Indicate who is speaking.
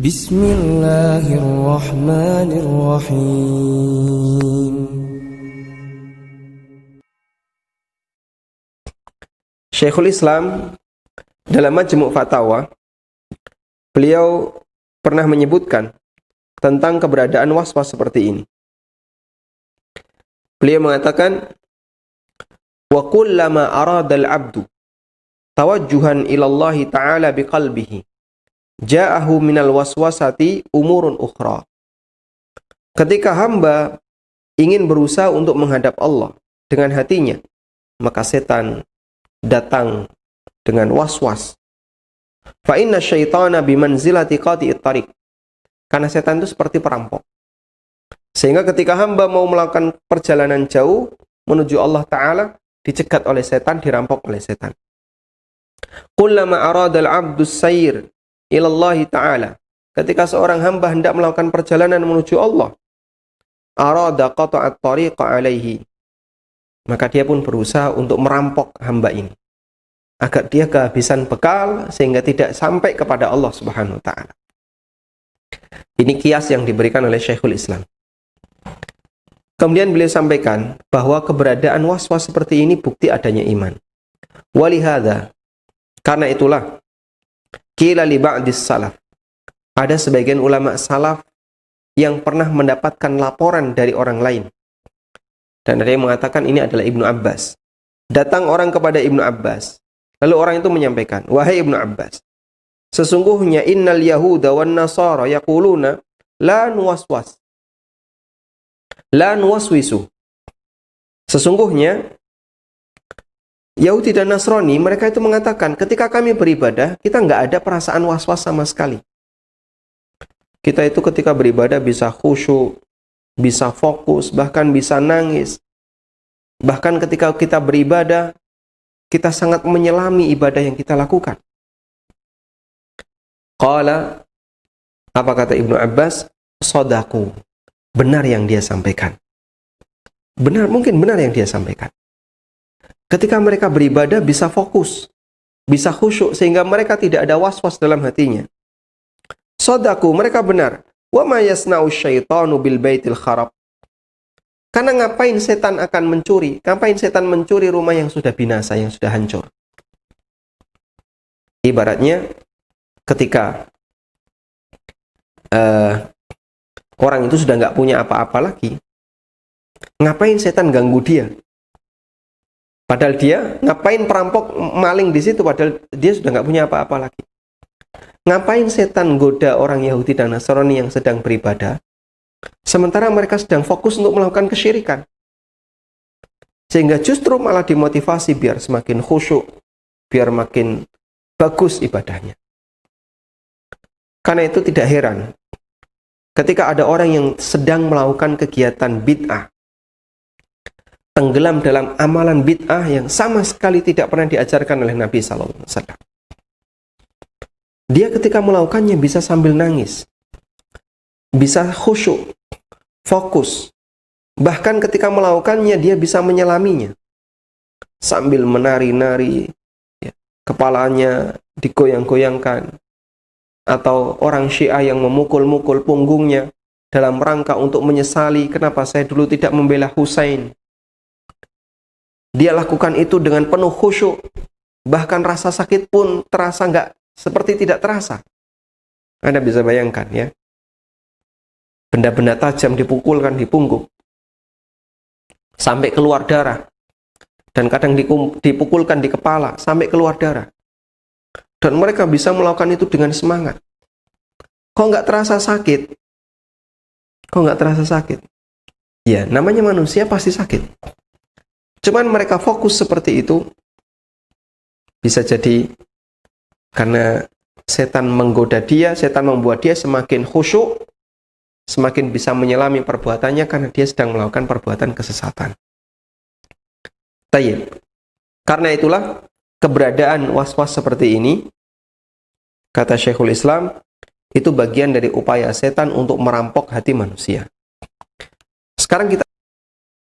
Speaker 1: Bismillahirrahmanirrahim.
Speaker 2: Syekhul Islam dalam Majmu' Fatawa, beliau pernah menyebutkan tentang keberadaan was-was seperti ini. Beliau mengatakan, wa kullama aradal abdu tawajjuhan ilallahi ta'ala biqalbihi ja'ahu minal waswasati umurun ukhra. Ketika hamba ingin berusaha untuk menghadap Allah dengan hatinya, maka setan datang dengan was-was. Fa inna syaitana bimanzilati qati'it tariq. Karena setan itu seperti perampok. Sehingga ketika hamba mau melakukan perjalanan jauh menuju Allah Ta'ala, dicegat oleh setan, dirampok oleh setan. Kullama aradal abdu sayr ilallahi ta'ala. Ketika seorang hamba hendak melakukan perjalanan menuju Allah, arada qata'at tariqa alaihi. Maka dia pun berusaha untuk merampok hamba ini, agar dia kehabisan bekal sehingga tidak sampai kepada Allah Subhanahu wa ta'ala. Ini kias yang diberikan oleh Syekhul Islam. Kemudian beliau sampaikan bahwa keberadaan was-was seperti ini bukti adanya iman. Walihada, karena itulah qila li ba'dis salaf, ada sebagian ulama salaf yang pernah mendapatkan laporan dari orang lain, dan ada yang mengatakan ini adalah Ibnu Abbas. Datang orang kepada Ibnu Abbas, lalu orang itu menyampaikan, wahai Ibnu Abbas, sesungguhnya innal yahuda wan nasara yaquluna la nuwaswas, la nuwaswisu. Sesungguhnya Yahudi dan Nasrani, mereka itu mengatakan ketika kami beribadah, kita nggak ada perasaan was-was sama sekali. Kita itu ketika beribadah bisa khusyuk, bisa fokus, bahkan bisa nangis. Bahkan ketika kita beribadah, kita sangat menyelami ibadah yang kita lakukan. Qala, apa kata Ibnu Abbas? Shadaku. Benar yang dia sampaikan. Benar, mungkin benar yang dia sampaikan. Ketika mereka beribadah bisa fokus, bisa khusyuk, sehingga mereka tidak ada was-was dalam hatinya. Shadaku, mereka benar. Wa ma yasna'u syaitanu bil baitil kharab. Karena ngapain setan akan mencuri? Ngapain setan mencuri rumah yang sudah binasa, yang sudah hancur? Ibaratnya ketika orang itu sudah nggak punya apa-apa lagi, ngapain setan ganggu dia? Padahal dia, ngapain perampok maling di situ? Padahal dia sudah nggak punya apa-apa lagi. Ngapain setan goda orang Yahudi dan Nasrani yang sedang beribadah, sementara mereka sedang fokus untuk melakukan kesyirikan? Sehingga justru malah dimotivasi biar semakin khusyuk, biar makin bagus ibadahnya. Karena itu tidak heran ketika ada orang yang sedang melakukan kegiatan bid'ah, tenggelam dalam amalan bid'ah yang sama sekali tidak pernah diajarkan oleh Nabi SAW. Dia ketika melakukannya bisa sambil nangis, bisa khusyuk, fokus. Bahkan ketika melakukannya dia bisa menyelaminya sambil menari-nari, ya, kepalanya digoyang-goyangkan, atau orang Syiah yang memukul-mukul punggungnya dalam rangka untuk menyesali kenapa saya dulu tidak membela Husain. Dia lakukan itu dengan penuh khusyuk, bahkan rasa sakit pun terasa nggak seperti tidak terasa. Anda bisa bayangkan ya, benda-benda tajam dipukulkan di punggung sampai keluar darah, dan kadang dipukulkan di kepala sampai keluar darah, dan mereka bisa melakukan itu dengan semangat. Kok nggak terasa sakit? Kok nggak terasa sakit? Ya, namanya manusia pasti sakit. Cuman mereka fokus seperti itu, bisa jadi karena setan menggoda dia, setan membuat dia semakin khusyuk, semakin bisa menyelami perbuatannya karena dia sedang melakukan perbuatan kesesatan. Tayyib. Karena itulah keberadaan was-was seperti ini, kata Syekhul Islam, itu bagian dari upaya setan untuk merampok hati manusia. Sekarang kita